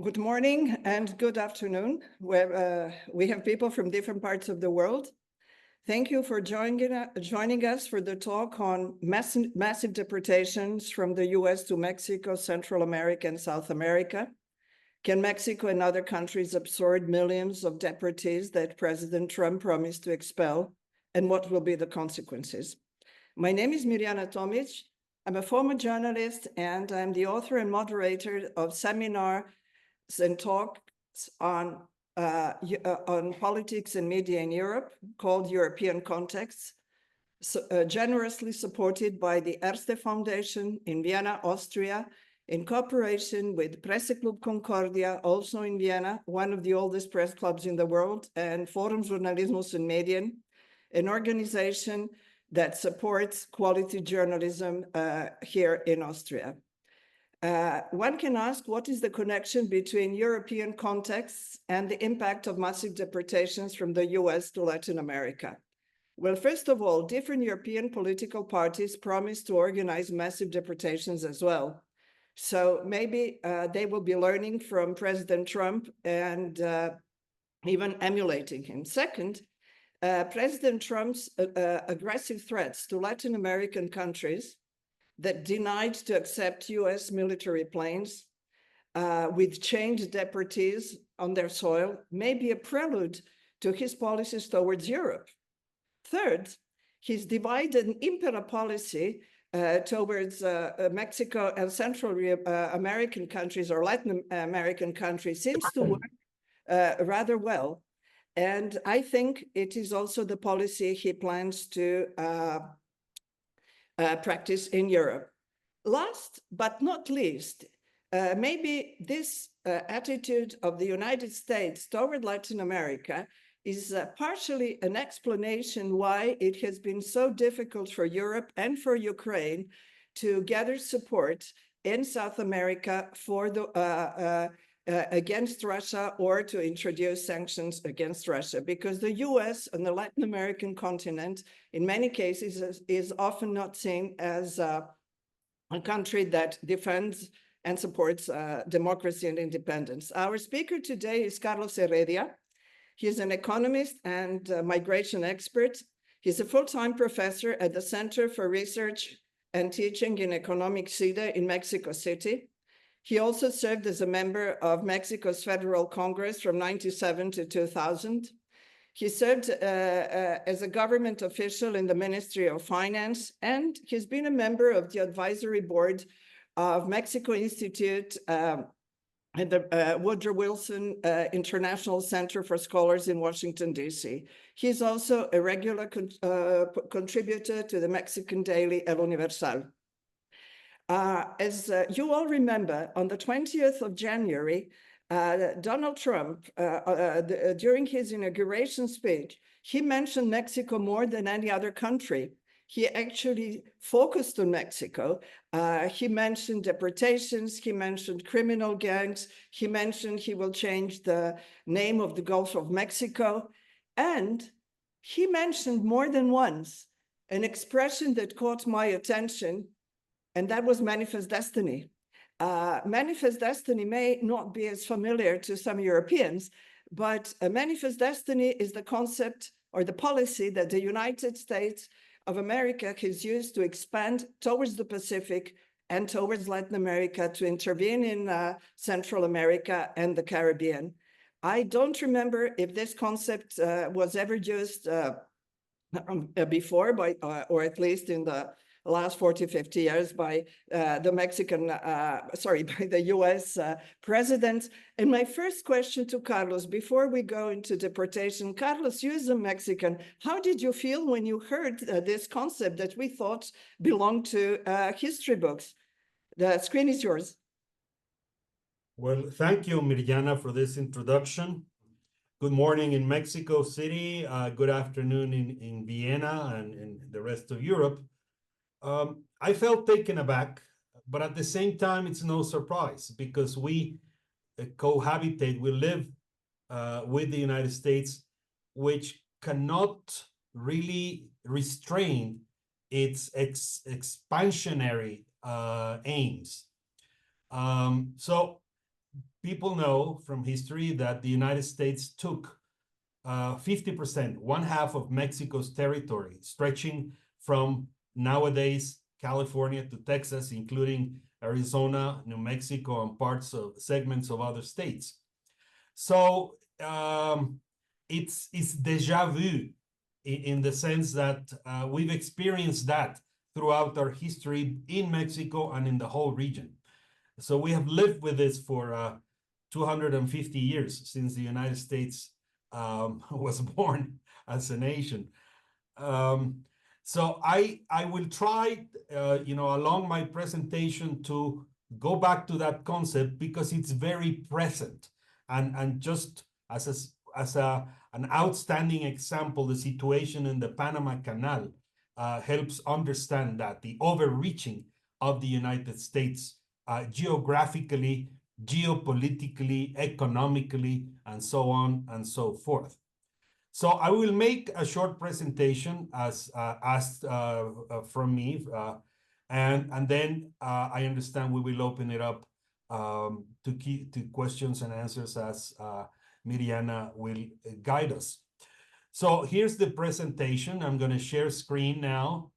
Good morning and good afternoon, where we have people from different parts of the world. Thank you for joining us for the talk on massive deportations from the US to Mexico, Central America, and South America. Can Mexico and other countries absorb millions of deportees that President Trump promised to expel? And what will be the consequences? My name is Mirjana Tomic. I'm a former journalist, and I'm the author and moderator of seminars and talks on politics and media in Europe called European Contexts, generously supported by the Erste Foundation in Vienna, Austria, in cooperation with Presseclub Concordia, also in Vienna, one of the oldest press clubs in the world, and Forum Journalismus und Medien, an organization that supports quality journalism here in Austria. One can ask, what is the connection between European contexts and the impact of massive deportations from the US to Latin America? Well, first of all, different European political parties promised to organize massive deportations as well. So maybe they will be learning from President Trump and even emulating him. Second, President Trump's aggressive threats to Latin American countries that denied to accept US military planes with chained deportees on their soil may be a prelude to his policies towards Europe. Third, his divide and impera policy towards Mexico and Central American countries or Latin American countries seems to work rather well. And I think it is also the policy he plans to practice in Europe. Last but not least, maybe this attitude of the United States toward Latin America is partially an explanation why it has been so difficult for Europe and for Ukraine to gather support in South America for the against Russia or to introduce sanctions against Russia, because the US and the Latin American continent, in many cases, is often not seen as a country that defends and supports democracy and independence. Our speaker today is Carlos Heredia. He's an economist and migration expert. He's a full-time professor at the Center for Research and Teaching in Economic CIDE in Mexico City. He also served as a member of Mexico's Federal Congress from 1997 to 2000. He served as a government official in the Ministry of Finance, and he's been a member of the advisory board of Mexico Institute and the Woodrow Wilson International Center for Scholars in Washington, D.C. He's also a regular contributor to the Mexican daily El Universal. As you all remember, on the 20th of January, Donald Trump, during his inauguration speech, he mentioned Mexico more than any other country. He actually focused on Mexico. He mentioned deportations, he mentioned criminal gangs, he mentioned he will change the name of the Gulf of Mexico, and he mentioned more than once an expression that caught my attention, and that was manifest destiny. Manifest destiny may not be as familiar to some Europeans, but a manifest destiny is the concept or the policy that the United States of America has used to expand towards the Pacific and towards Latin America, to intervene in Central America and the Caribbean. I don't remember if this concept was ever used before, or at least in the last 40, 50 years by the by the US president. And my first question to Carlos, before we go into deportation, Carlos, you as a Mexican, how did you feel when you heard this concept that we thought belonged to history books? The screen is yours. Well, thank you, Mirjana, for this introduction. Good morning in Mexico City, good afternoon in Vienna and in the rest of Europe. I felt taken aback, but at the same time, it's no surprise because we cohabitate, we live with the United States, which cannot really restrain its expansionary aims. So people know from history that the United States took 50%, one half of Mexico's territory, stretching from nowadays California to Texas, including Arizona, New Mexico, and parts of segments of other states. So it's deja vu in the sense that we've experienced that throughout our history in Mexico and in the whole region. So we have lived with this for 250 years since the United States was born as a nation. So I will try, along my presentation to go back to that concept because it's very present. And just as an outstanding example, the situation in the Panama Canal helps understand that the overreaching of the United States geographically, geopolitically, economically, and so on and so forth. So I will make a short presentation as asked from me, and then I understand we will open it up to questions and answers as Miriana will guide us. So here's the presentation. I'm going to share screen now.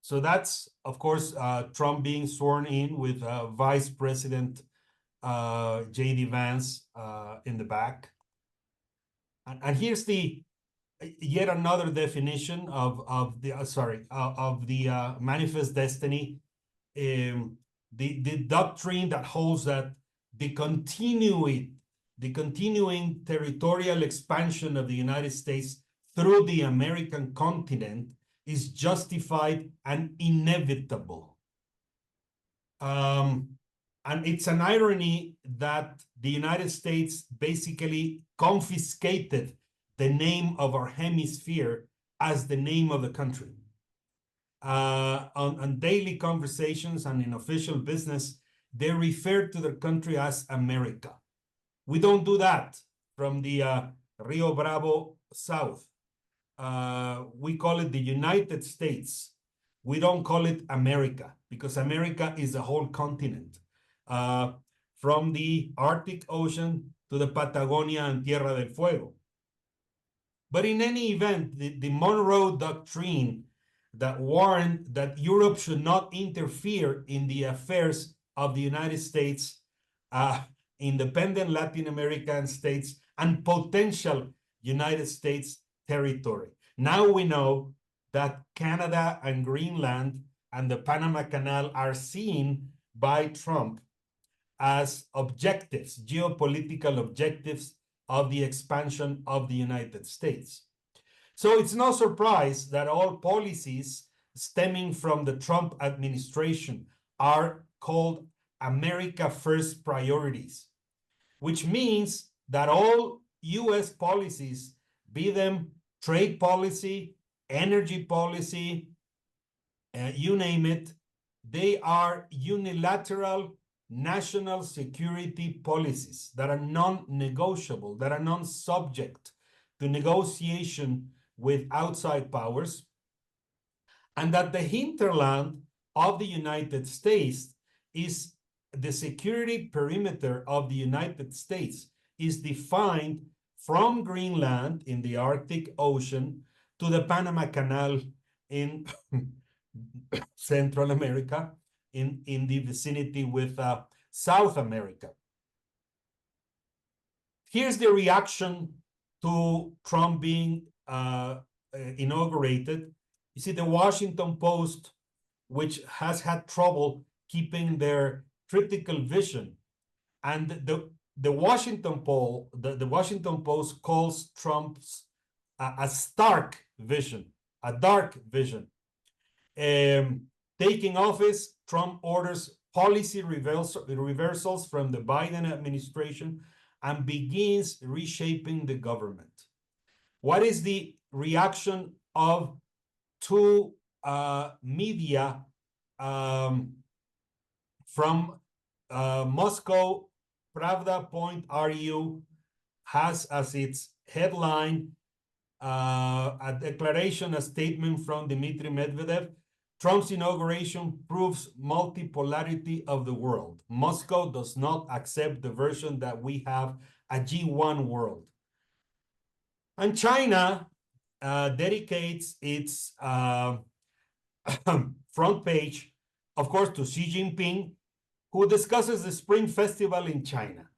So that's, of course, Trump being sworn in with Vice President J.D. Vance in the back. And here's the yet another definition of the manifest destiny. The doctrine that holds that the continuing territorial expansion of the United States through the American continent is justified and inevitable. And it's an irony that the United States basically confiscated the name of our hemisphere as the name of the country. On daily conversations and in official business, they refer to their country as America. We don't do that from the Rio Bravo south. We call it the United States. We don't call it America because America is a whole continent. From the Arctic Ocean to the Patagonia and Tierra del Fuego. But in any event, the Monroe Doctrine that warned that Europe should not interfere in the affairs of the United States, independent Latin American states, and potential United States territory. Now we know that Canada and Greenland and the Panama Canal are seen by Trump as objectives, geopolitical objectives of the expansion of the United States. So it's no surprise that all policies stemming from the Trump administration are called America First priorities, which means that all US policies, be them trade policy, energy policy, you name it, they are unilateral national security policies that are non-negotiable, that are non-subject to negotiation with outside powers, and that the hinterland of the United States is the security perimeter of the United States is defined from Greenland in the Arctic Ocean to the Panama Canal in Central America, in the vicinity with South America. Here's the reaction to Trump being inaugurated. You see the Washington Post, which has had trouble keeping their critical vision. And the Washington Post calls Trump's a stark vision, a dark vision. Taking office, Trump orders policy reversals from the Biden administration and begins reshaping the government. What is the reaction of two media from Moscow? Pravda.ru has as its headline a declaration, a statement from Dmitry Medvedev, Trump's inauguration proves multipolarity of the world. Moscow does not accept the version that we have a G1 world. And China dedicates its front page, of course, to Xi Jinping, who discusses the Spring Festival in China.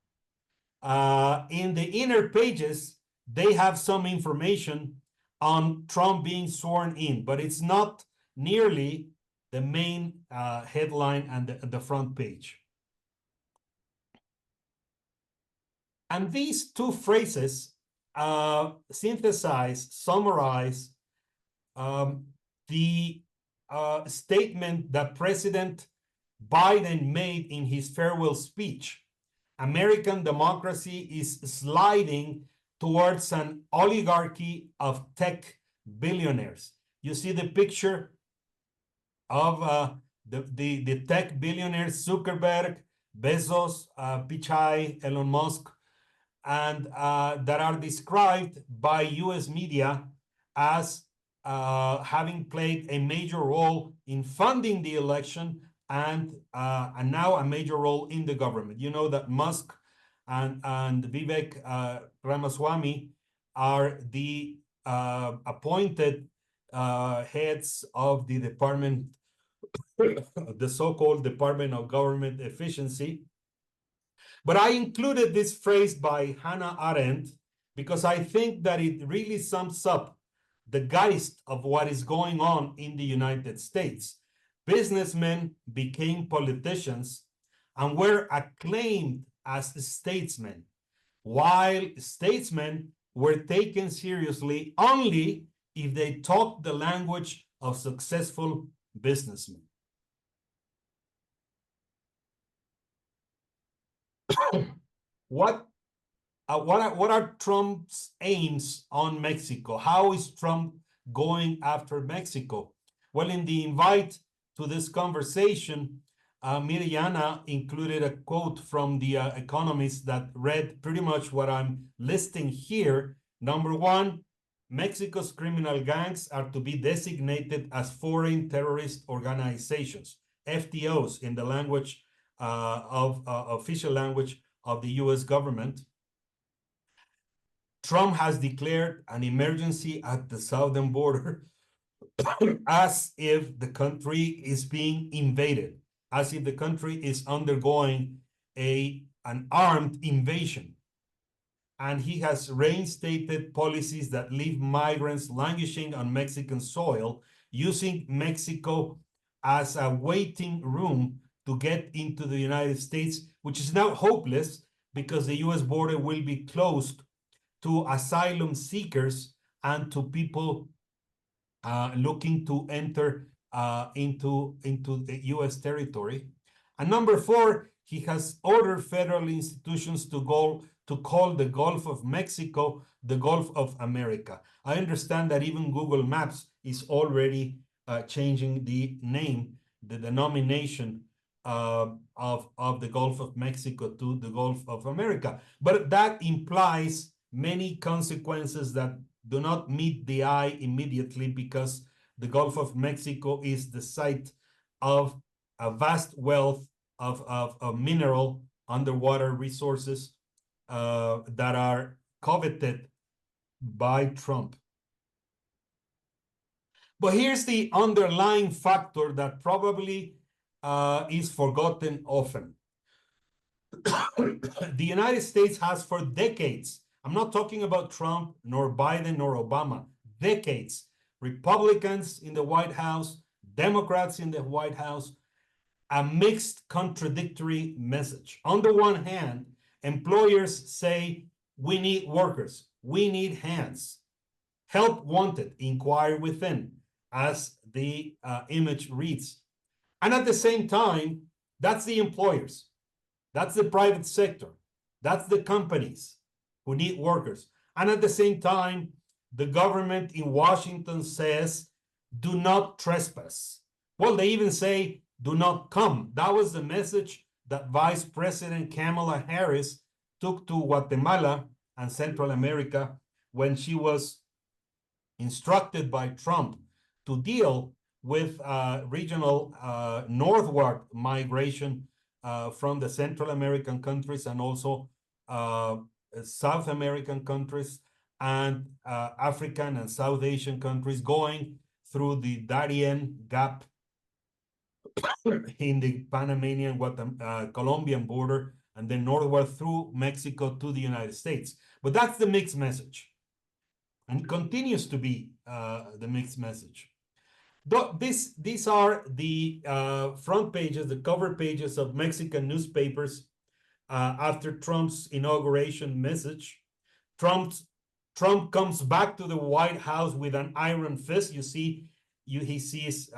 In the inner pages, they have some information on Trump being sworn in, but it's not nearly the main headline and the front page. And these two phrases summarize the statement that President Biden made in his farewell speech. American democracy is sliding towards an oligarchy of tech billionaires. You see the picture of the tech billionaires, Zuckerberg, Bezos, Pichai, Elon Musk, and that are described by US media as having played a major role in funding the election and now a major role in the government. You know that Musk and Vivek Ramaswamy are the appointed heads of the department, the so-called Department of Government Efficiency. But I included this phrase by Hannah Arendt because I think that it really sums up the geist of what is going on in the United States. Businessmen became politicians and were acclaimed as statesmen, while statesmen were taken seriously only if they talked the language of successful businessmen. What are Trump's aims on Mexico? How is Trump going after Mexico? Well, in the invite to this conversation, Miriana included a quote from the economist that read pretty much what I'm listing here. Number one, Mexico's criminal gangs are to be designated as foreign terrorist organizations, FTOs in the language official language of the US government. Trump has declared an emergency at the southern border as if the country is being invaded, as if the country is undergoing an armed invasion. And he has reinstated policies that leave migrants languishing on Mexican soil, using Mexico as a waiting room to get into the United States, which is now hopeless because the US border will be closed to asylum seekers and to people looking to enter into the US territory. And number four, he has ordered federal institutions to call the Gulf of Mexico the Gulf of America. I understand that even Google Maps is already changing the name, the denomination of the Gulf of Mexico to the Gulf of America. But that implies many consequences that do not meet the eye immediately, because the Gulf of Mexico is the site of a vast wealth of mineral underwater resources that are coveted by Trump. But here's the underlying factor that probably is forgotten often. The United States has for decades, I'm not talking about Trump, nor Biden, nor Obama, decades, Republicans in the White House, Democrats in the White House, a mixed contradictory message. On the one hand, employers say, we need workers, we need hands. Help wanted, inquire within, as the image reads. And at the same time, that's the employers, that's the private sector, that's the companies who need workers. And at the same time, the government in Washington says, do not trespass. Well, they even say, do not come. That was the message that Vice President Kamala Harris took to Guatemala and Central America when she was instructed by Trump to deal with regional northward migration from the Central American countries and also South American countries and African and South Asian countries going through the Darien Gap in the Panamanian Colombian border and then northward through Mexico to the United States. But that's the mixed message, and continues to be the mixed message. These are the front pages, the cover pages of Mexican newspapers after Trump's inauguration message. Trump comes back to the White House with an iron fist. You see, he sees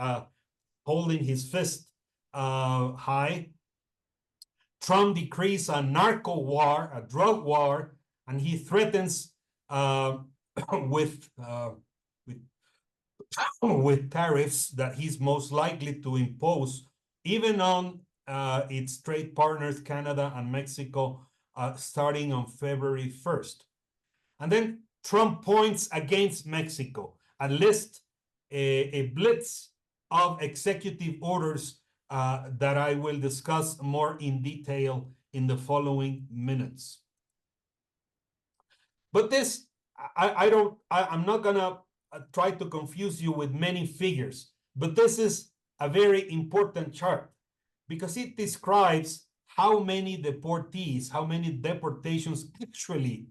holding his fist high. Trump decrees a narco war, a drug war, and he threatens with tariffs that he's most likely to impose, even on its trade partners, Canada and Mexico, starting on February 1st. And then Trump points against Mexico, a blitz of executive orders that I will discuss more in detail in the following minutes. But this, I'm not gonna try to confuse you with many figures, but this is a very important chart because it describes how many deportees, how many deportations actually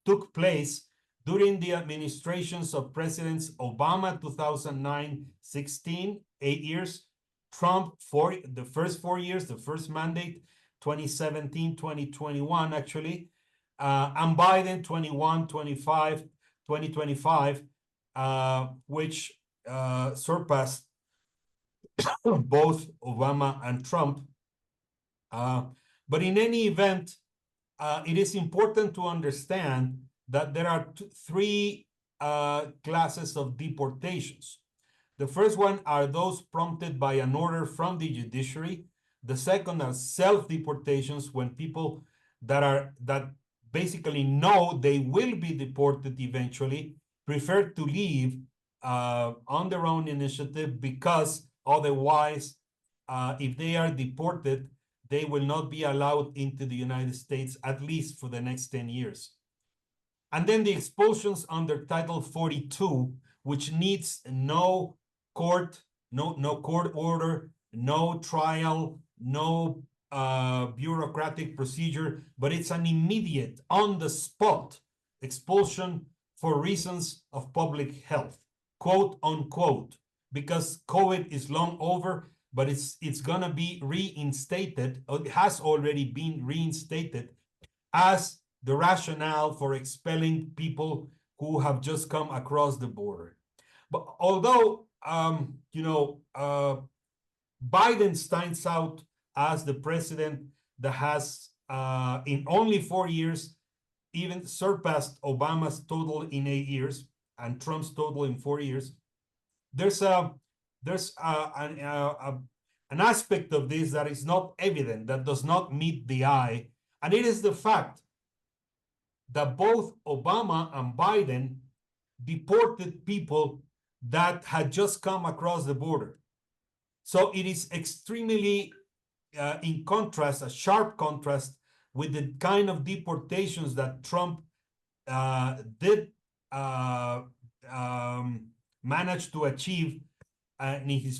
took place during the administrations of Presidents Obama 2009-16, 8 years, Trump the first 4 years, the first mandate, 2017-2021 actually, and Biden 2025, which surpassed both Obama and Trump. But in any event, it is important to understand that there are three classes of deportations. The first one are those prompted by an order from the judiciary. The second are self-deportations, when people that basically know they will be deported eventually prefer to leave on their own initiative, because otherwise, if they are deported, they will not be allowed into the United States, at least for the next 10 years. And then the expulsions under Title 42, which needs no court order, no trial, no bureaucratic procedure, but it's an immediate, on-the-spot expulsion for reasons of public health, quote unquote, because COVID is long over, but it's gonna be reinstated, or it has already been reinstated as the rationale for expelling people who have just come across the border. But although Biden stands out as the president that has in only 4 years even surpassed Obama's total in 8 years and Trump's total in 4 years, there's an aspect of this that is not evident, that does not meet the eye, and it is the fact that both Obama and Biden deported people that had just come across the border. So it is extremely in contrast, a sharp contrast with the kind of deportations that Trump did manage to achieve in his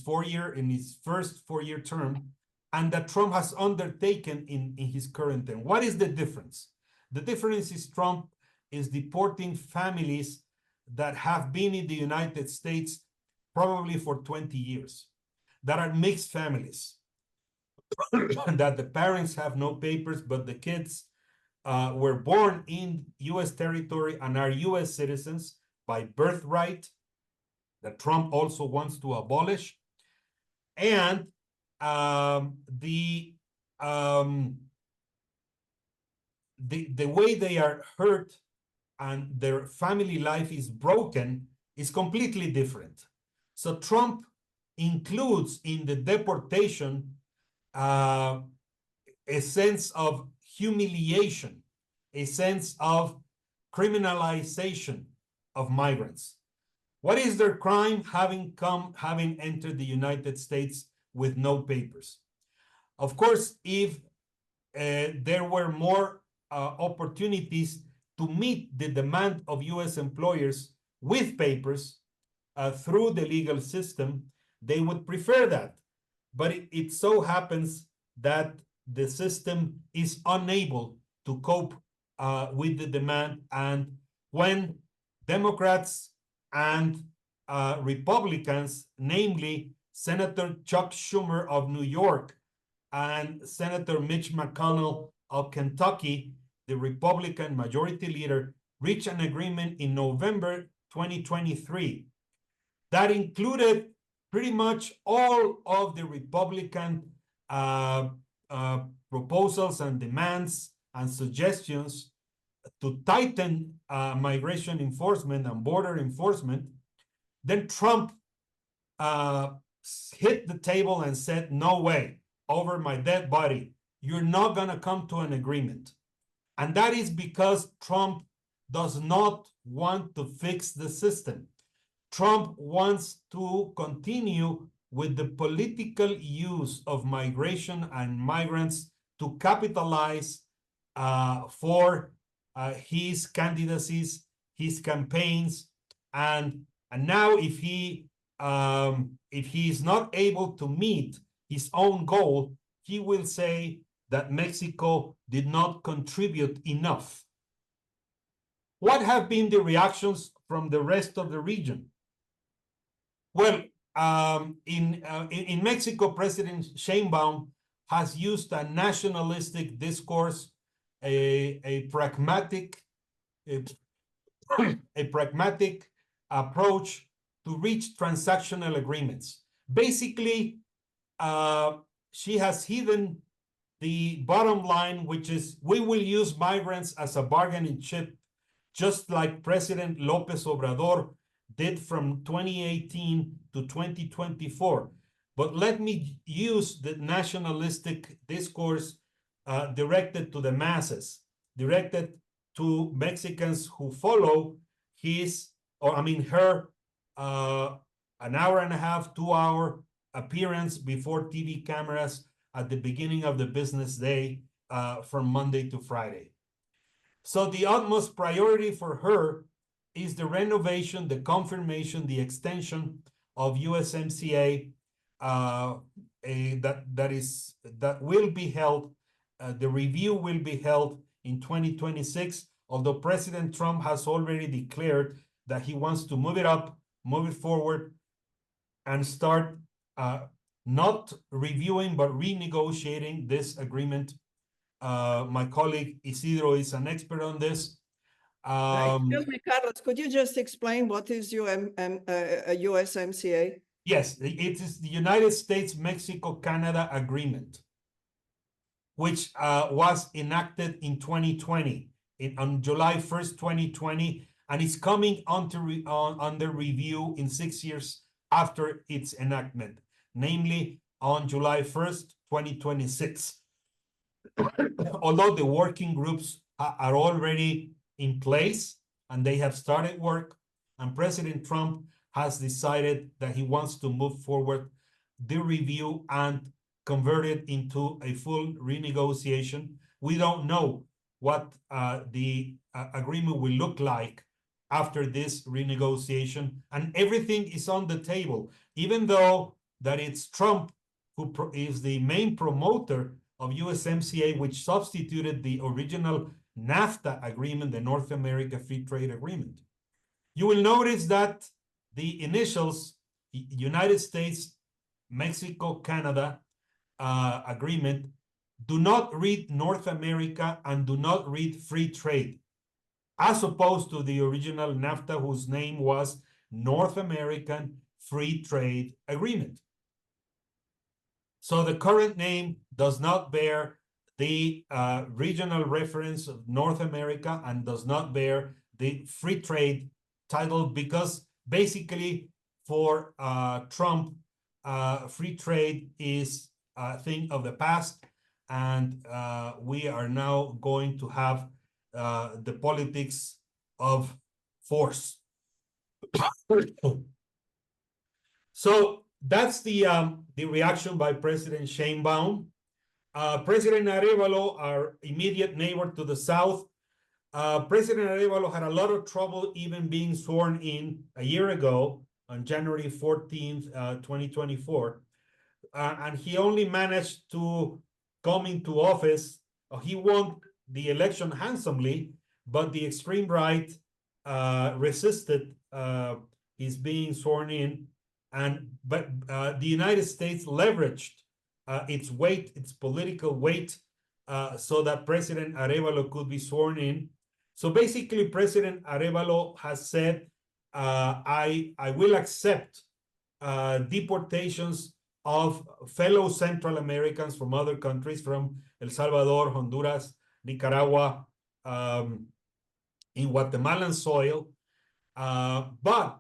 first 4-year term, and that Trump has undertaken in his current term. What is the difference? The difference is Trump is deporting families that have been in the United States probably for 20 years, that are mixed families, that the parents have no papers, but the kids were born in U.S. territory and are U.S. citizens by birthright, that Trump also wants to abolish. And the way they are hurt and their family life is broken is completely different. So Trump includes in the deportation a sense of humiliation, a sense of criminalization of migrants. What is their crime? Having entered the United States with no papers. Of course, if there were more opportunities to meet the demand of US employers with papers through the legal system, they would prefer that. But it so happens that the system is unable to cope with the demand. And when Democrats and Republicans, namely Senator Chuck Schumer of New York and Senator Mitch McConnell of Kentucky, the Republican majority leader, reached an agreement in November 2023 that included pretty much all of the Republican proposals and demands and suggestions to tighten migration enforcement and border enforcement. Then Trump hit the table and said, no way, over my dead body, you're not going to come to an agreement. And that is because Trump does not want to fix the system. Trump wants to continue with the political use of migration and migrants to capitalize for his candidacies, his campaigns, and now if he is not able to meet his own goal, he will say that Mexico did not contribute enough. What have been the reactions from the rest of the region? Well, in Mexico, President Sheinbaum has used a nationalistic discourse, a pragmatic approach to reach transactional agreements. Basically, she has hidden the bottom line, which is we will use migrants as a bargaining chip, just like President López Obrador did from 2018 to 2024. But let me use the nationalistic discourse directed to the masses, directed to Mexicans who follow her an hour and a half, 2-hour appearance before TV cameras at the beginning of the business day from Monday to Friday. So the utmost priority for her is the renovation, the confirmation, the extension of USMCA that will be held. The review will be held in 2026, although President Trump has already declared that he wants to move it up, move it forward, and start not reviewing but renegotiating this agreement. My colleague Isidro is an expert on this. Excuse me, Carlos, could you just explain what is USMCA? Yes, it is the United States-Mexico-Canada Agreement, which was enacted in 2020, on July 1st, 2020, and is coming under review in 6 years after its enactment, namely on July 1st, 2026. Although the working groups are already in place and they have started work, and President Trump has decided that he wants to move forward the review and convert it into a full renegotiation. We don't know what the agreement will look like after this renegotiation, and everything is on the table, even though that it's Trump who is the main promoter of USMCA, which substituted the original NAFTA agreement, the North America Free Trade Agreement. You will notice that the initials, United States, Mexico, Canada agreement, do not read North America and do not read free trade, as opposed to the original NAFTA, whose name was North American Free Trade Agreement. So the current name does not bear the regional reference of North America and does not bear the free trade title, because basically for Trump, free trade is a thing of the past, and we are now going to have the politics of force. So that's the reaction by President Sheinbaum. President Arevalo, our immediate neighbor to the south, President Arevalo had a lot of trouble even being sworn in a year ago on January 14th, 2024. And he only managed to come into office. He won the election handsomely, but the extreme right resisted his being sworn in. But the United States leveraged its weight, its political weight, so that President Arevalo could be sworn in. So basically, President Arevalo has said, I will accept deportations of fellow Central Americans from other countries, from El Salvador, Honduras, Nicaragua, in Guatemalan soil. But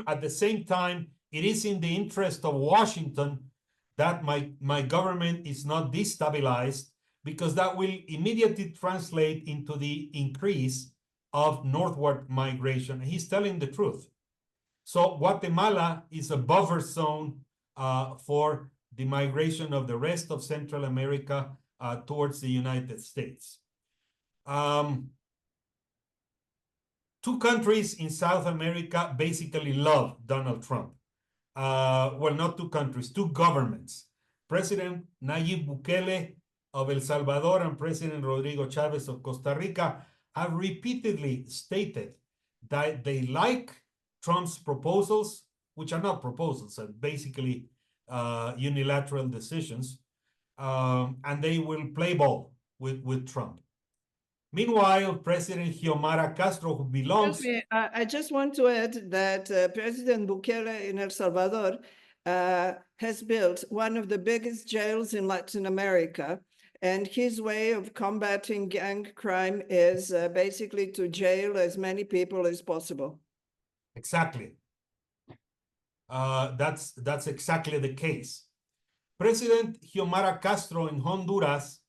at the same time, it is in the interest of Washington that my government is not destabilized, because that will immediately translate into the increase of northward migration. And he's telling the truth. So Guatemala is a buffer zone for the migration of the rest of Central America towards the United States. Two countries in South America basically love Donald Trump. Well, not two countries, two governments. President Nayib Bukele of El Salvador and President Rodrigo Chavez of Costa Rica have repeatedly stated that they like Trump's proposals, which are not proposals, are basically unilateral decisions, and they will play ball with Trump. Meanwhile, President Xiomara Castro, who belongs... Excuse me, I just want to add that President Bukele in El Salvador has built one of the biggest jails in Latin America, and his way of combating gang crime is basically to jail as many people as possible. Exactly. That's exactly the case. President Xiomara Castro in Honduras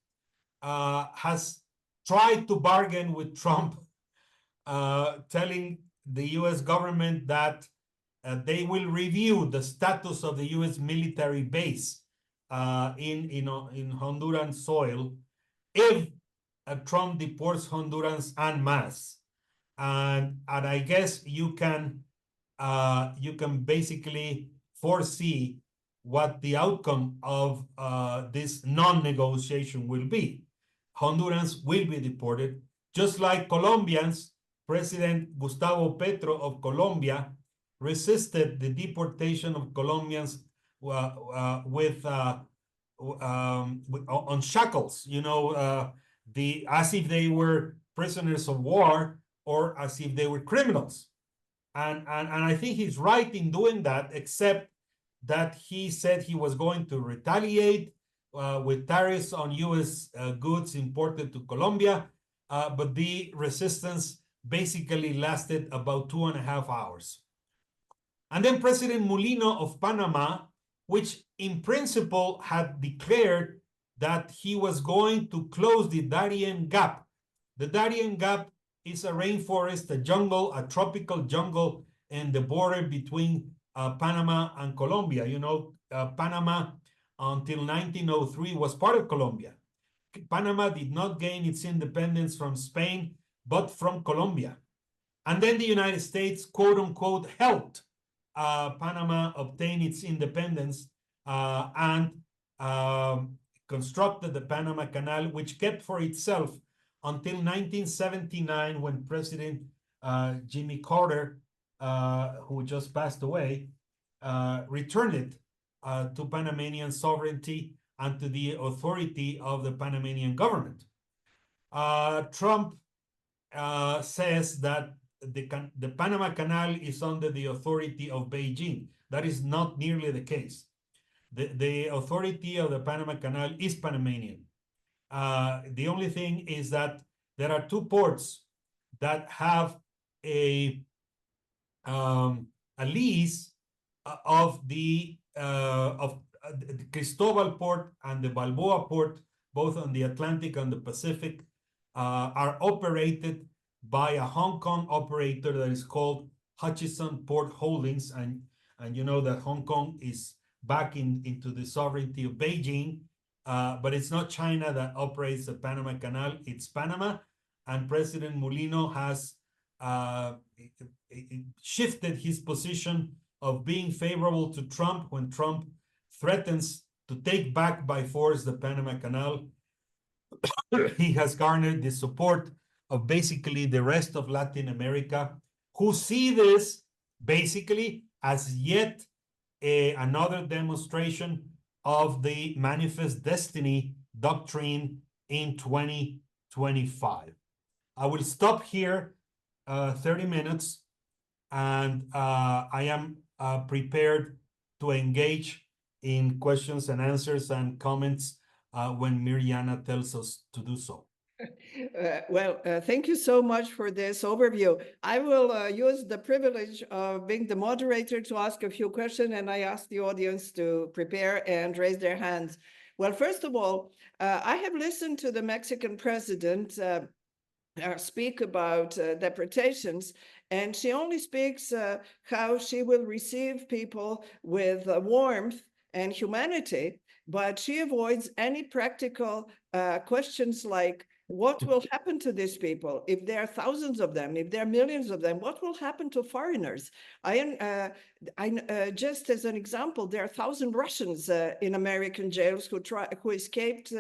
has tried to bargain with Trump, telling the U.S. government that they will review the status of the U.S. military base in Honduran soil if Trump deports Hondurans en masse. And I guess you can basically foresee what the outcome of this non-negotiation will be. Hondurans will be deported, just like Colombians. President Gustavo Petro of Colombia resisted the deportation of Colombians on shackles, as if they were prisoners of war or as if they were criminals. And I think he's right in doing that, except that he said he was going to retaliate with tariffs on U.S. goods imported to Colombia, but the resistance basically lasted about 2.5 hours. And then President Mulino of Panama, which in principle had declared that he was going to close the Darien Gap. The Darien Gap is a rainforest, a jungle, a tropical jungle in the border between Panama and Colombia. Panama until 1903 was part of Colombia. Panama did not gain its independence from Spain, but from Colombia. And then the United States, quote unquote, helped Panama obtain its independence and constructed the Panama Canal, which kept for itself until 1979, when President Jimmy Carter, who just passed away, returned it to Panamanian sovereignty and to the authority of the Panamanian government. Trump says that the Panama Canal is under the authority of Beijing. That is not nearly the case. The authority of the Panama Canal is Panamanian. The only thing is that there are two ports that have a lease of the Cristobal port and the Balboa port, both on the Atlantic and the Pacific, are operated by a Hong Kong operator that is called Hutchison Port Holdings. And you know that Hong Kong is back into the sovereignty of Beijing, but it's not China that operates the Panama Canal, it's Panama. And President Mulino has shifted his position of being favorable to Trump when Trump threatens to take back by force the Panama Canal. He has garnered the support of basically the rest of Latin America, who see this basically as yet another demonstration of the manifest destiny doctrine in 2025. I will stop here 30 minutes, and I am prepared to engage in questions and answers and comments when Mirjana tells us to do so. Thank you so much for this overview. I will use the privilege of being the moderator to ask a few questions, and I ask the audience to prepare and raise their hands. Well, first of all, I have listened to the Mexican president speak about deportations, and she only speaks how she will receive people with warmth and humanity, but she avoids any practical questions like, what will happen to these people if there are thousands of them, if there are millions of them? What will happen to foreigners? Just as an example, there are 1,000 Russians in American jails who escaped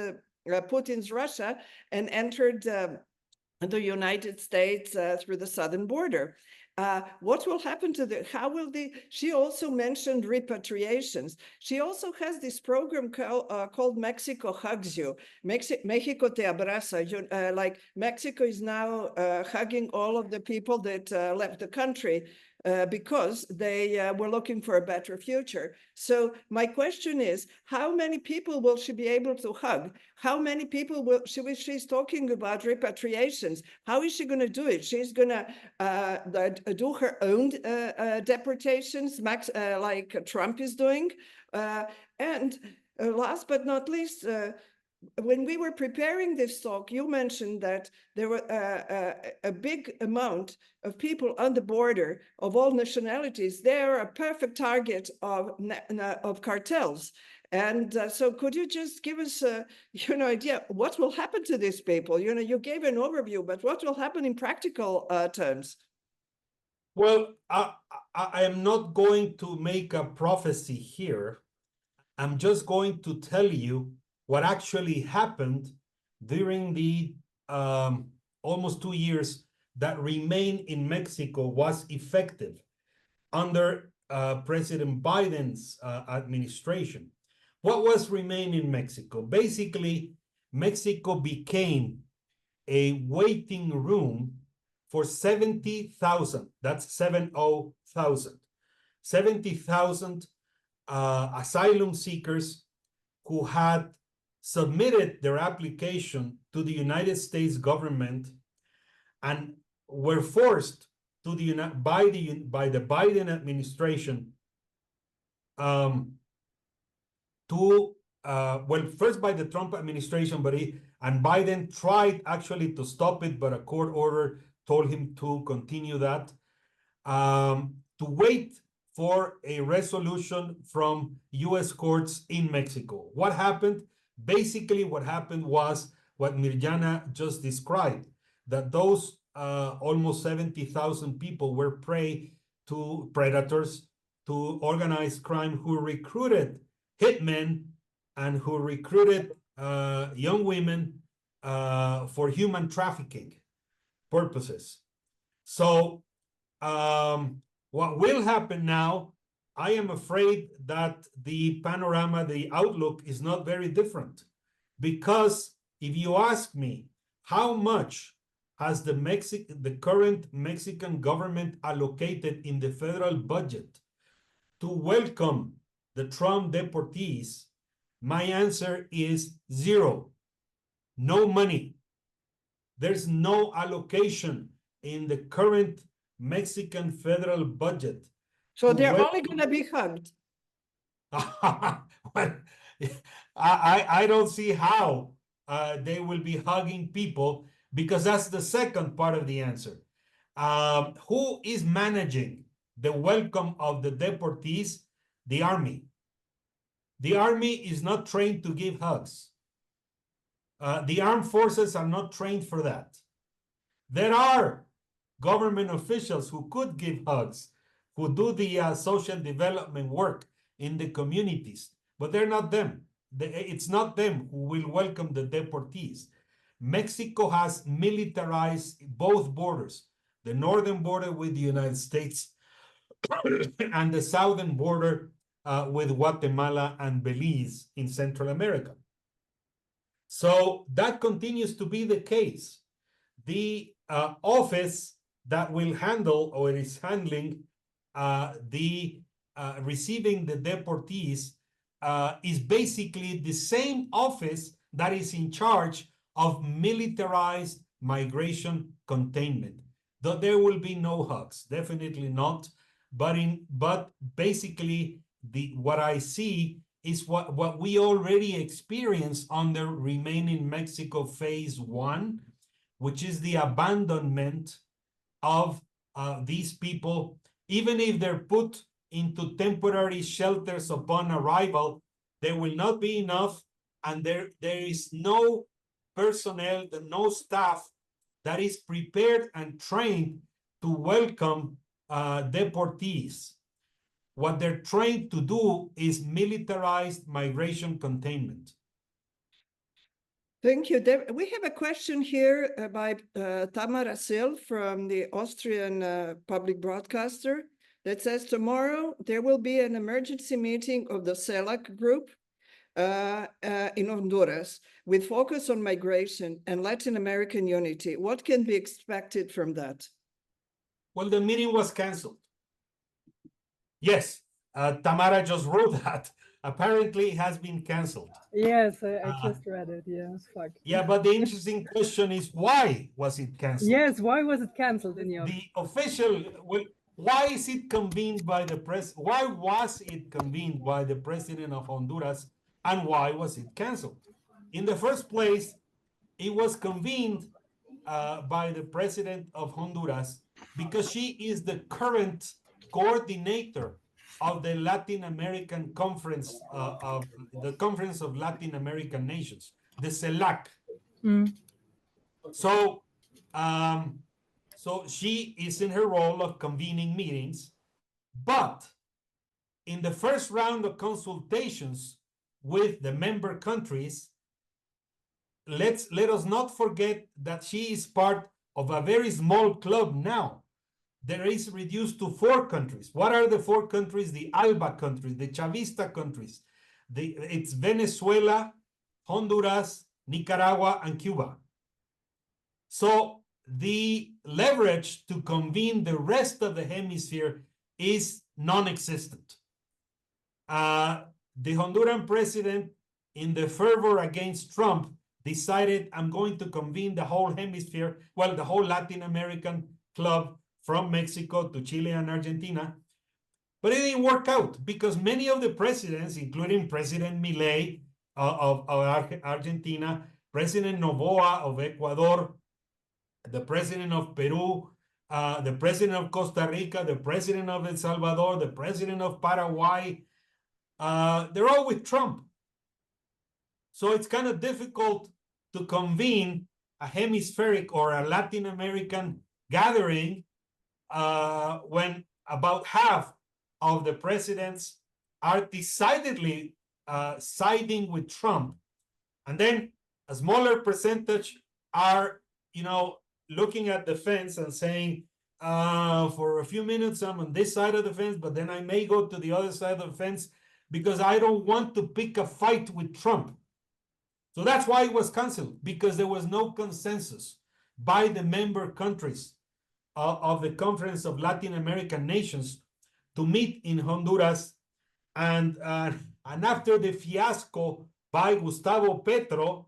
Putin's Russia and entered the United States through the southern border. What will happen to she also mentioned repatriations. She also has this program called Mexico Hugs You. Mexico te abraza. Like Mexico is now hugging all of the people that left the country because they were looking for a better future. So my question is, how many people will she be able to hug? How many people will she's talking about repatriations? How is she going to do it? She's going to do her own deportations, like Trump is doing. And last but not least, when we were preparing this talk, you mentioned that there were a big amount of people on the border of all nationalities. They are a perfect target of cartels. And so could you just give us an idea what will happen to these people? You gave an overview, but what will happen in practical terms? Well, I am not going to make a prophecy here. I'm just going to tell you what actually happened during the almost 2 years that Remain in Mexico was effective under President Biden's administration. What was Remain in Mexico? Basically, Mexico became a waiting room for 70,000, that's 70,000, 70,000 asylum seekers who had submitted their application to the United States government and were forced to by the Biden administration first by the Trump administration, and Biden tried actually to stop it, but a court order told him to continue that, to wait for a resolution from U.S. courts in Mexico. What happened? Basically, what happened was what Mirjana just described, that those almost 70,000 people were prey to predators, to organized crime, who recruited hitmen and who recruited young women for human trafficking purposes. So what will happen now, I am afraid that the panorama, the outlook is not very different, because if you ask me, how much has the current Mexican government allocated in the federal budget to welcome the Trump deportees, my answer is zero. No money. There's no allocation in the current Mexican federal budget. So they're only going to be hugged. Well, I don't see how they will be hugging people because that's the second part of the answer. Who is managing the welcome of the deportees? The army. The army is not trained to give hugs. The armed forces are not trained for that. There are government officials who could give hugs, who do the social development work in the communities, but they're not them. It's not them who will welcome the deportees. Mexico has militarized both borders, the northern border with the United States and the southern border with Guatemala and Belize in Central America. So that continues to be the case. The office that will handle or is handling receiving the deportees is basically the same office that is in charge of militarized migration containment. Though there will be no hugs, definitely not. But basically, what I see is what we already experienced on the Remain in Mexico phase 1, which is the abandonment of these people. Even if they're put into temporary shelters upon arrival, there will not be enough, and there is no personnel, no staff that is prepared and trained to welcome deportees. What they're trained to do is militarized migration containment. Thank you. We have a question here by Tamara Sil from the Austrian public broadcaster that says, tomorrow there will be an emergency meeting of the CELAC group in Honduras with focus on migration and Latin American unity. What can be expected from that? Well, the meeting was canceled. Yes, Tamara just wrote that. Apparently, it has been canceled. Yes, I just read it. Yes, fuck. Yeah, but the interesting question is, why was it canceled? Yes, why was it canceled in your... The official, well, why is it convened by the press? Why was it convened by the president of Honduras, and why was it canceled? In the first place, it was convened by the president of Honduras because she is the current coordinator of the Latin American Conference of the Conference of Latin American Nations, the CELAC. So, so she is in her role of convening meetings, but in the first round of consultations with the member countries, let us not forget that she is part of a very small club now. There is reduced to 4 countries. What are the 4 countries? The ALBA countries, the Chavista countries. It's Venezuela, Honduras, Nicaragua, and Cuba. So the leverage to convene the rest of the hemisphere is non-existent. The Honduran president, in the fervor against Trump, decided, I'm going to convene the whole hemisphere, well, the whole Latin American club from Mexico to Chile and Argentina. But it didn't work out because many of the presidents, including President Milei of Argentina, President Noboa of Ecuador, the president of Peru, the president of Costa Rica, the president of El Salvador, the president of Paraguay, they're all with Trump. So it's kind of difficult to convene a hemispheric or a Latin American gathering when about half of the presidents are decidedly siding with Trump. And then a smaller percentage are, looking at the fence and saying, for a few minutes, I'm on this side of the fence, but then I may go to the other side of the fence because I don't want to pick a fight with Trump. So that's why it was canceled, because there was no consensus by the member countries of the Conference of Latin American Nations to meet in Honduras. And after the fiasco by Gustavo Petro,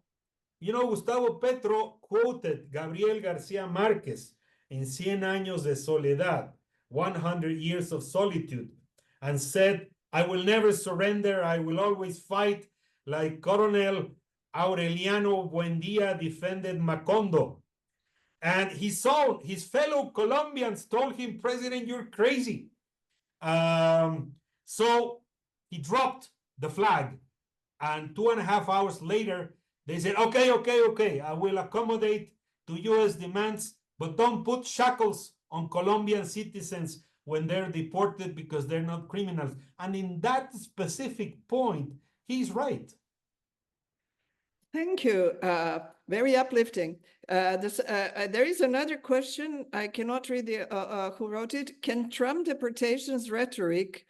Gustavo Petro quoted Gabriel Garcia Marquez in Cien Años de Soledad, 100 Years of Solitude, and said, I will never surrender, I will always fight, like Coronel Aureliano Buendía defended Macondo. And his fellow Colombians told him, President, you're crazy. So he dropped the flag. And 2.5 hours later, they said, okay, I will accommodate to U.S. demands, but don't put shackles on Colombian citizens when they're deported because they're not criminals. And in that specific point, he's right. Thank you. Very uplifting. There is another question. I cannot read who wrote it. Can Trump deportations rhetoric,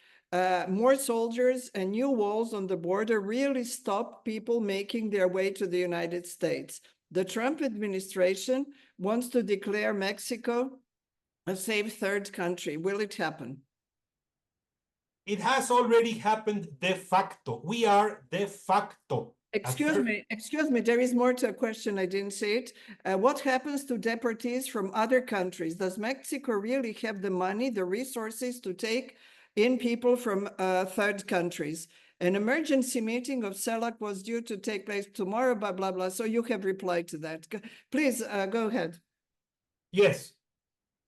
more soldiers and new walls on the border really stop people making their way to the United States? The Trump administration wants to declare Mexico a safe third country. Will it happen? It has already happened de facto. We are de facto. Excuse me, there is more to a question, I didn't say it. What happens to deportees from other countries? Does Mexico really have the money, the resources to take in people from third countries? An emergency meeting of CELAC was due to take place tomorrow, blah, blah, blah. So you have replied to that. Please go ahead. Yes.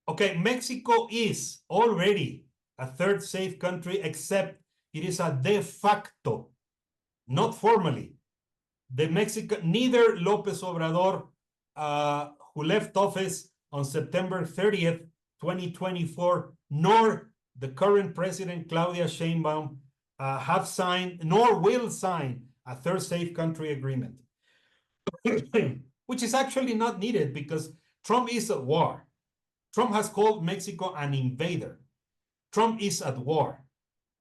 Okay, Mexico is already a third safe country, except it is a de facto, not formally. Neither López Obrador, who left office on September 30th, 2024, nor the current president, Claudia Sheinbaum, have signed, nor will sign, a third safe country agreement, which is actually not needed because Trump is at war. Trump has called Mexico an invader. Trump is at war.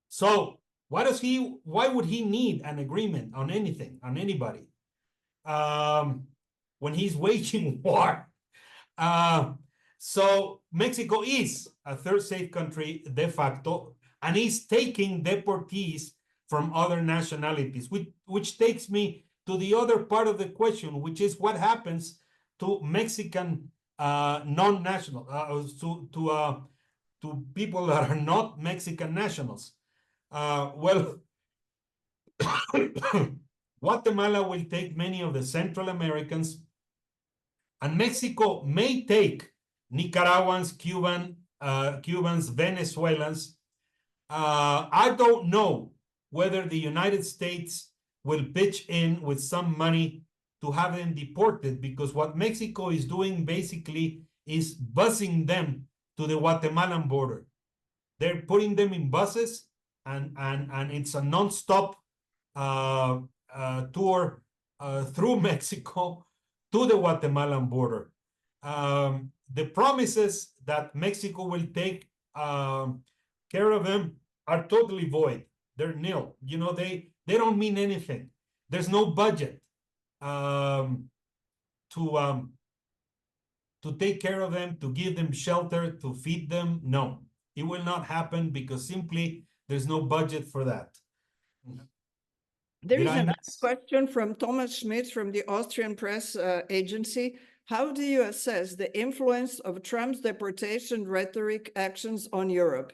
So why would he need an agreement on anything, on anybody, when he's waging war? So Mexico is a third safe country de facto, and is taking deportees from other nationalities, which takes me to the other part of the question, which is what happens to Mexican non-national, to people that are not Mexican nationals. Well, Guatemala will take many of the Central Americans, and Mexico may take Nicaraguans, Cubans, Venezuelans. I don't know whether the United States will pitch in with some money to have them deported, because what Mexico is doing basically is busing them to the Guatemalan border. They're putting them in buses, and it's a non-stop tour through Mexico to the Guatemalan border. The promises that Mexico will take care of them are totally void. They're nil. You know, they don't mean anything. There's no budget to take care of them, to give them shelter, to feed them. No, it will not happen because simply there's no budget for that. There is another question from Thomas Schmidt from the Austrian press agency. How do you assess the influence of Trump's deportation rhetoric actions on Europe?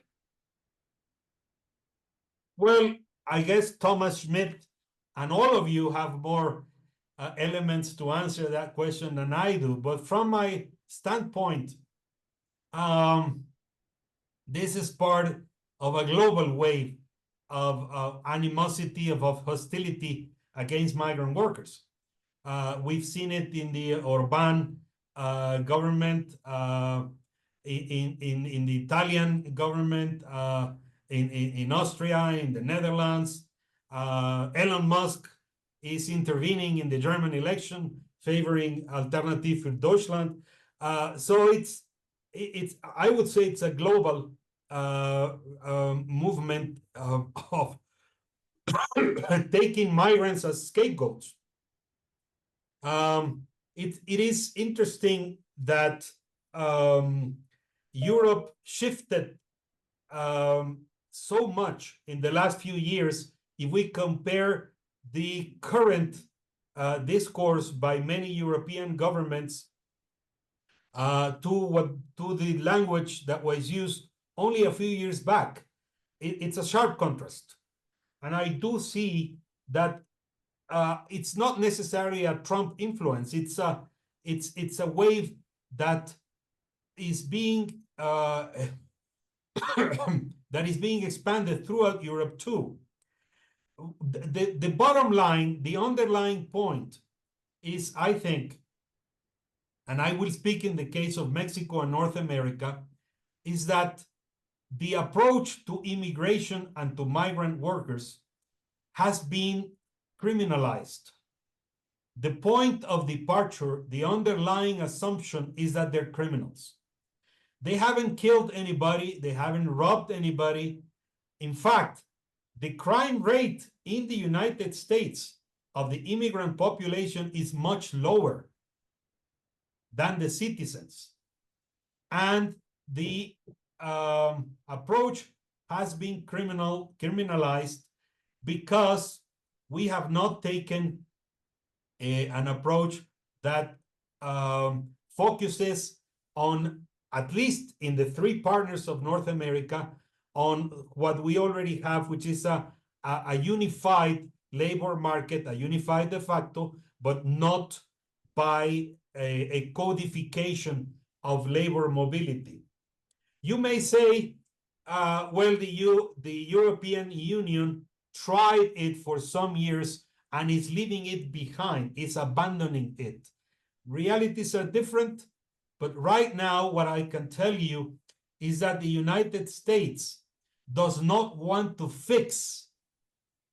Well, I guess Thomas Schmidt and all of you have more elements to answer that question than I do. But from my standpoint, this is part of a global wave of animosity, of hostility against migrant workers. We've seen it in the Orban government, in the Italian government, in Austria, in the Netherlands. Elon Musk is intervening in the German election, favoring Alternative für Deutschland. So I would say it's a global movement of taking migrants as scapegoats. It is interesting that Europe shifted so much in the last few years. If we compare the current discourse by many European governments to the language that was used only a few years back, it's a sharp contrast. And I do see that it's not necessarily a Trump influence. It's a wave that is being that is being expanded throughout Europe too. The bottom line, the underlying point is, I think, and I will speak in the case of Mexico and North America, is that the approach to immigration and to migrant workers has been criminalized. The point of departure, the underlying assumption is that they're criminals. They haven't killed anybody. They haven't robbed anybody. In fact, the crime rate in the United States of the immigrant population is much lower than the citizens. And the approach has been criminalized because we have not taken an approach that focuses on, at least in the three partners of North America, on what we already have, which is a unified labor market, a unified de facto, but not by a codification of labor mobility. You may say, well, the European Union tried it for some years and is leaving it behind, it's abandoning it. Realities are different, but right now what I can tell you is that the United States does not want to fix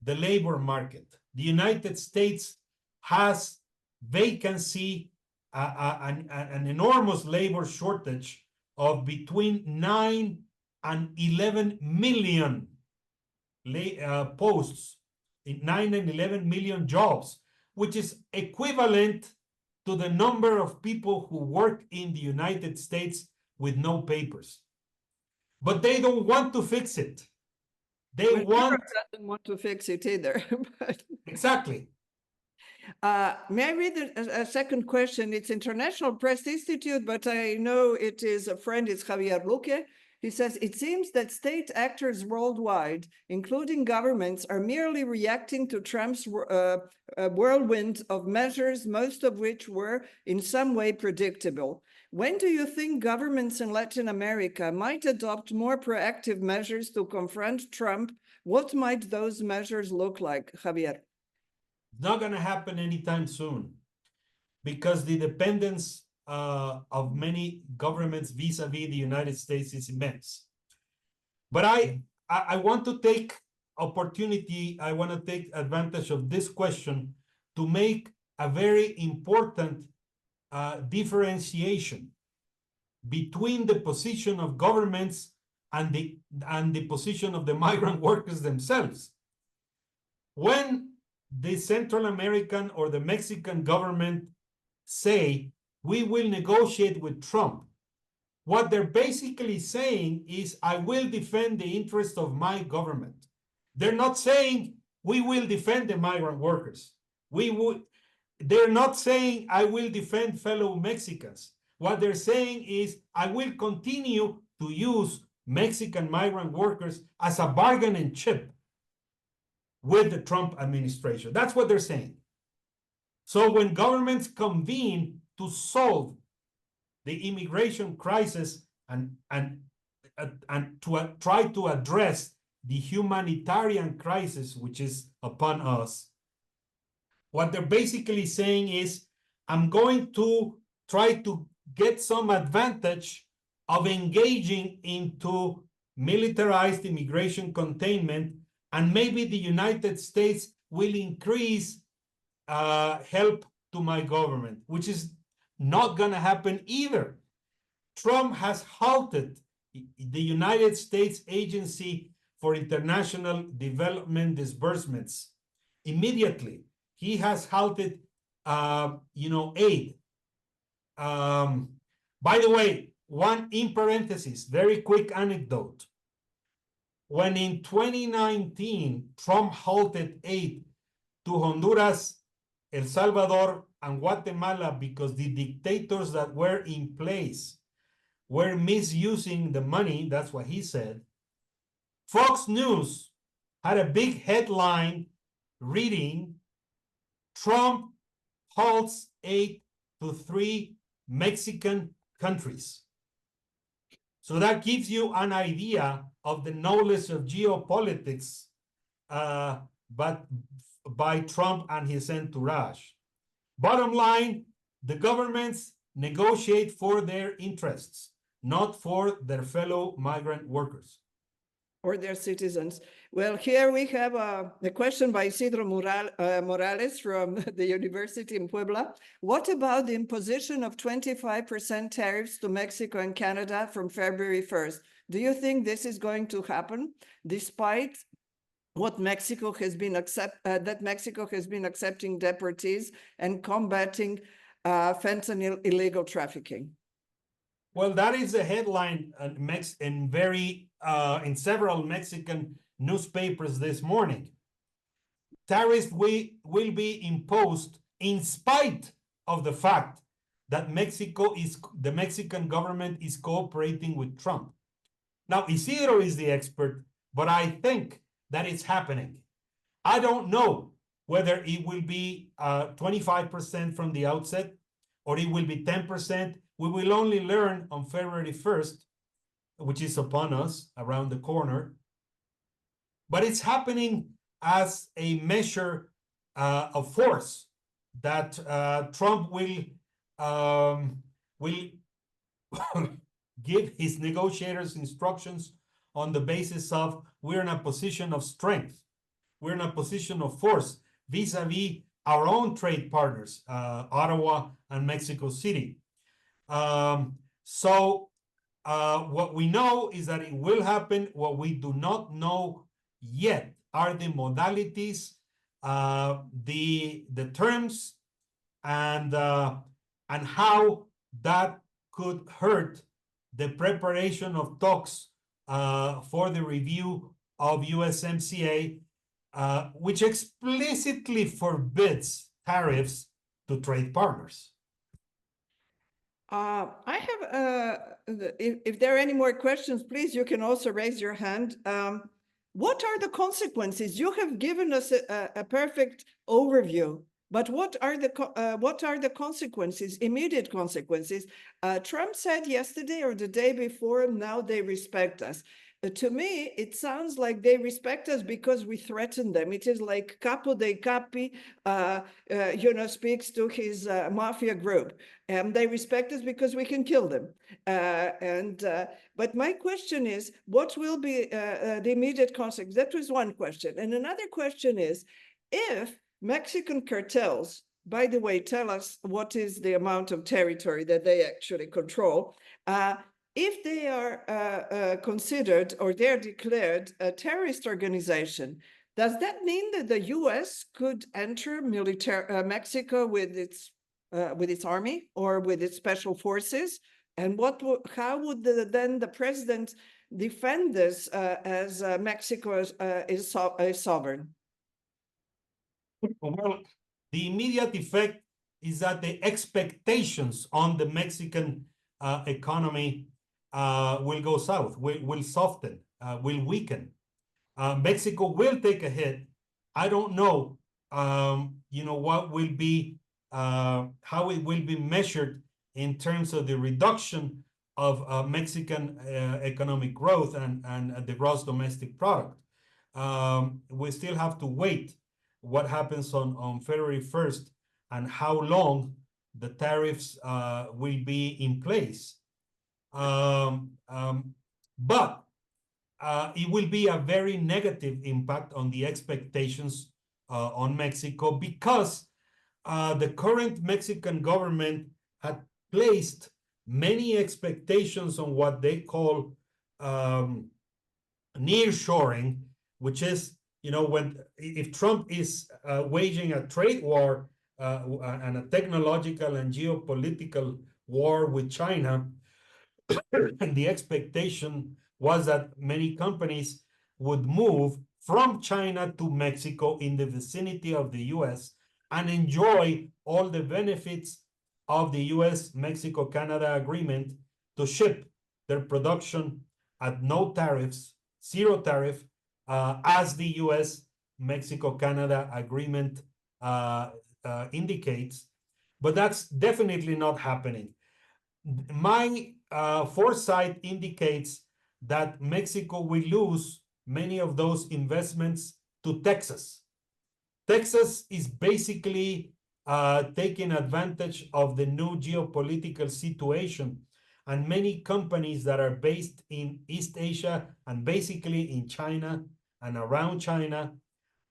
the labor market. The United States has vacancy, an enormous labor shortage of between 9 and 11 million posts, 9 and 11 million jobs, which is equivalent to the number of people who work in the United States with no papers. But they don't want to fix it. They Well, want... Europe doesn't want to fix it either. But, Exactly. may I read a second question? It's International Press Institute, but I know it is a friend, it's Javier Luque. He says, it seems that state actors worldwide, including governments, are merely reacting to Trump's whirlwind of measures, most of which were in some way predictable. When do you think governments in Latin America might adopt more proactive measures to confront Trump? What might those measures look like, Javier? Not going to happen anytime soon, because the dependence of many governments vis-a-vis the United States is immense. But I want to take opportunity, I want to take advantage of this question to make a very important differentiation between the position of governments and the position of the migrant workers themselves. When the Central American or the Mexican government say, we will negotiate with Trump, what they're basically saying is, I will defend the interest of my government. They're not saying, we will defend the migrant workers. They're not saying, I will defend fellow Mexicans. What they're saying is, I will continue to use Mexican migrant workers as a bargaining chip with the Trump administration. That's what they're saying. So when governments convene to solve the immigration crisis and to try to address the humanitarian crisis which is upon us, what they're basically saying is, I'm going to try to get some advantage of engaging into militarized immigration containment, and maybe the United States will increase help to my government, which is not going to happen either. Trump has halted the United States Agency for International Development disbursements immediately. He has halted, aid. By the way, one in parentheses, very quick anecdote. When in 2019, Trump halted aid to Honduras, El Salvador, and Guatemala because the dictators that were in place were misusing the money, that's what he said, Fox News had a big headline reading, Trump halts aid to 3 Mexican countries. So that gives you an idea of the knowledge of geopolitics but by Trump and his entourage. Bottom line, the governments negotiate for their interests, not for their fellow migrant workers. Or their citizens. Well, here we have a question by Isidro Morales from the University in Puebla. What about the imposition of 25% tariffs to Mexico and Canada from February 1st? Do you think this is going to happen despite what Mexico has been accepting deportees and combating fentanyl illegal trafficking? Well, that is a headline in several Mexican newspapers this morning. Tariffs will be imposed in spite of the fact that the Mexican government is cooperating with Trump. Now, Isidro is the expert, but I think that it's happening. I don't know whether it will be 25% from the outset or it will be 10%. We will only learn on February 1st, which is upon us, around the corner. But it's happening as a measure of force that Trump will give his negotiators instructions on the basis of we're in a position of strength. We're in a position of force vis-a-vis our own trade partners, Ottawa and Mexico City. What we know is that it will happen. What we do not know yet are the modalities, the terms, and how that could hurt the preparation of talks for the review of USMCA, which explicitly forbids tariffs to trade partners. I have, if there are any more questions, please, you can also raise your hand. What are the consequences? You have given us a perfect overview, but what are the consequences, immediate consequences? Trump said yesterday or the day before, now they respect us. To me, it sounds like they respect us because we threaten them. It is like Capo dei Capi, speaks to his mafia group. They respect us because we can kill them. But my question is, what will be the immediate consequence? That was one question. And another question is, if Mexican cartels, by the way, tell us what is the amount of territory that they actually control, if they are considered or they're declared a terrorist organization, does that mean that the U.S. could enter Mexico with its army or with its special forces? And how would then the president defend this as Mexico is sovereign? Well, the immediate effect is that the expectations on the Mexican economy will go south, will soften, will weaken. Mexico will take a hit. I don't know, what will be, how it will be measured in terms of the reduction of Mexican economic growth and the gross domestic product. We still have to wait what happens on February 1st and how long the tariffs will be in place. But it will be a very negative impact on the expectations on Mexico because the current Mexican government had placed many expectations on what they call nearshoring, which is, if Trump is waging a trade war and a technological and geopolitical war with China, and the expectation was that many companies would move from China to Mexico in the vicinity of the US and enjoy all the benefits of the US-Mexico-Canada agreement to ship their production at no tariffs, zero tariff, as the US-Mexico-Canada agreement indicates. But that's definitely not happening. my foresight indicates that Mexico will lose many of those investments to Texas. Texas is basically taking advantage of the new geopolitical situation, and many companies that are based in East Asia and basically in China and around China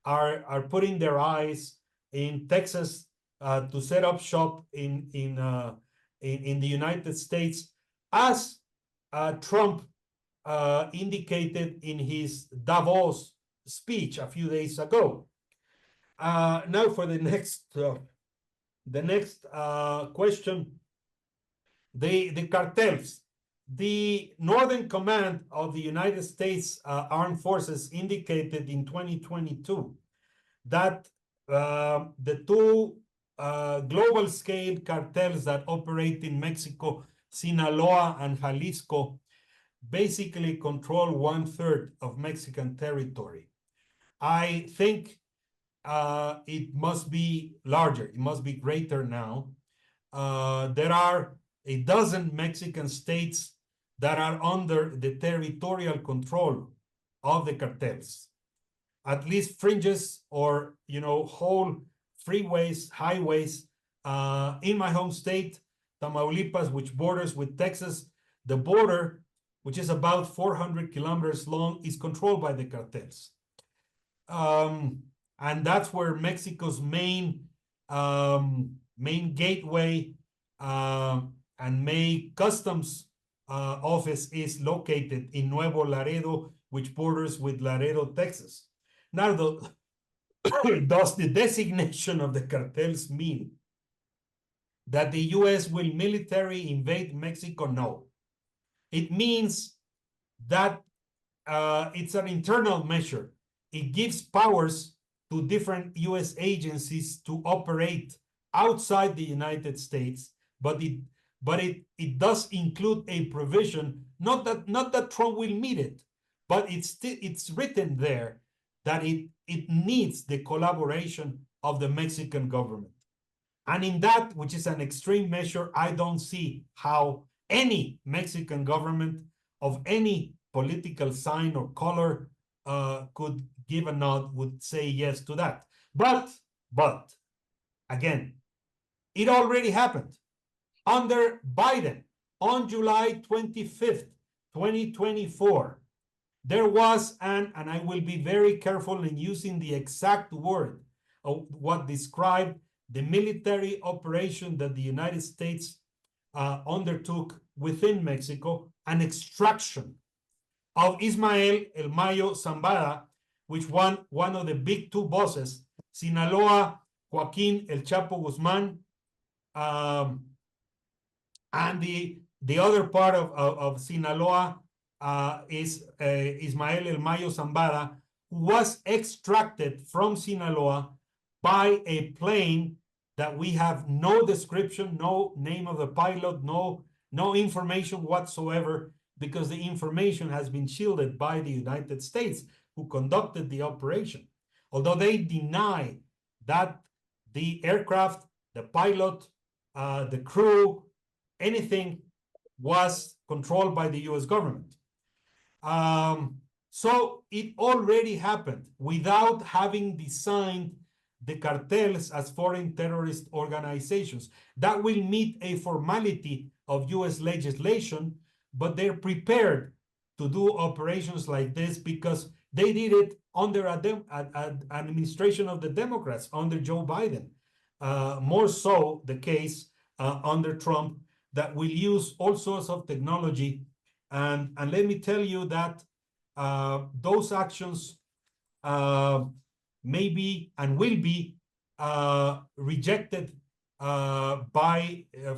are putting their eyes in Texas to set up shop in the United States, as Trump indicated in his Davos speech a few days ago. Now for the next question, the cartels. The Northern Command of the United States Armed Forces indicated in 2022 that the two global scale cartels that operate in Mexico, Sinaloa and Jalisco, basically control 1/3 of Mexican territory. I think it must be larger, it must be greater now. There are a dozen Mexican states that are under the territorial control of the cartels. At least fringes or, whole freeways, highways. In my home state, Tamaulipas, which borders with Texas, the border, which is about 400 kilometers long, is controlled by the cartels. And that's where Mexico's main gateway and main customs office is located in Nuevo Laredo, which borders with Laredo, Texas. Now, does the designation of the cartels mean that the U.S. will military invade Mexico? No. It means that it's an internal measure. It gives powers to different U.S. agencies to operate outside the United States, but it does include a provision, not that Trump will meet it, but it's written there that it needs the collaboration of the Mexican government. And in that, which is an extreme measure, I don't see how any Mexican government of any political sign or color could give a nod, would say yes to that. But again, it already happened under Biden on July 25th, 2024. There was and I will be very careful in using the exact word of what described the military operation that the United States undertook within Mexico, an extraction of Ismael El Mayo Zambada, which one of the big two bosses, Sinaloa, Joaquin El Chapo Guzman, and the other part of Sinaloa is Ismael El Mayo Zambada, who was extracted from Sinaloa by a plane that we have no description, no name of the pilot, no information whatsoever, because the information has been shielded by the United States, who conducted the operation. Although they deny that the aircraft, the pilot, the crew, anything was controlled by the US government. So it already happened without having designed the cartels as foreign terrorist organizations. That will meet a formality of US legislation, but they're prepared to do operations like this because they did it under an administration of the Democrats, under Joe Biden. More so the case under Trump, that will use all sorts of technology. And let me tell you that those actions may be and will be rejected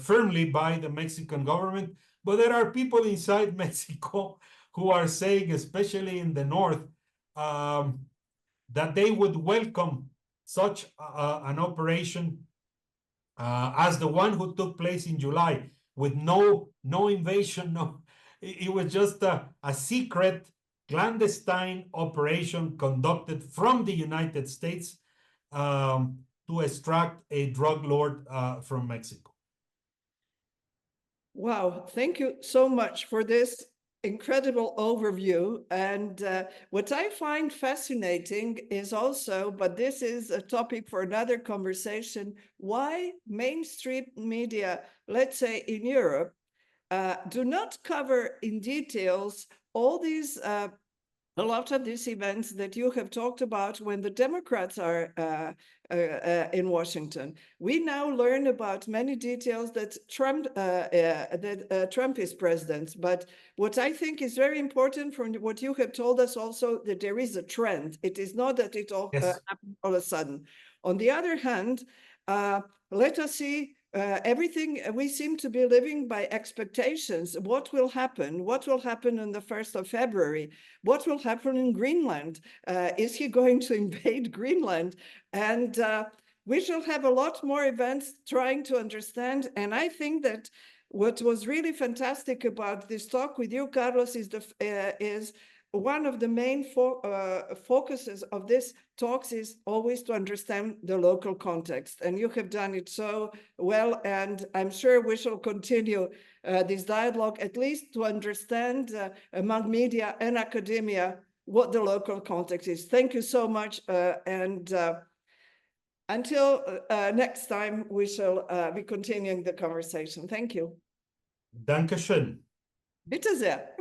firmly by the Mexican government. But there are people inside Mexico who are saying, especially in the north, that they would welcome such an operation as the one who took place in July, with no invasion. It was just a secret, clandestine operation conducted from the United States to extract a drug lord from Mexico. Wow, thank you so much for this incredible overview. And what I find fascinating is also, but this is a topic for another conversation, why mainstream media, let's say in Europe, do not cover in details all these a lot of these events that you have talked about when the Democrats are in Washington. We now learn about many details that Trump is president. But what I think is very important from what you have told us also, that there is a trend. It is not that it all happened all of a sudden. On the other hand, let us see everything. We seem to be living by expectations. What will happen? What will happen on the 1st of February? What will happen in Greenland? Is he going to invade Greenland? And we shall have a lot more events trying to understand. And I think that what was really fantastic about this talk with you, Carlos, is one of the main focuses of this talks is always to understand the local context. And you have done it so well. And I'm sure we shall continue this dialogue, at least to understand among media and academia what the local context is. Thank you so much. And until next time, we shall be continuing the conversation. Thank you. Dankeschön. Bitte sehr.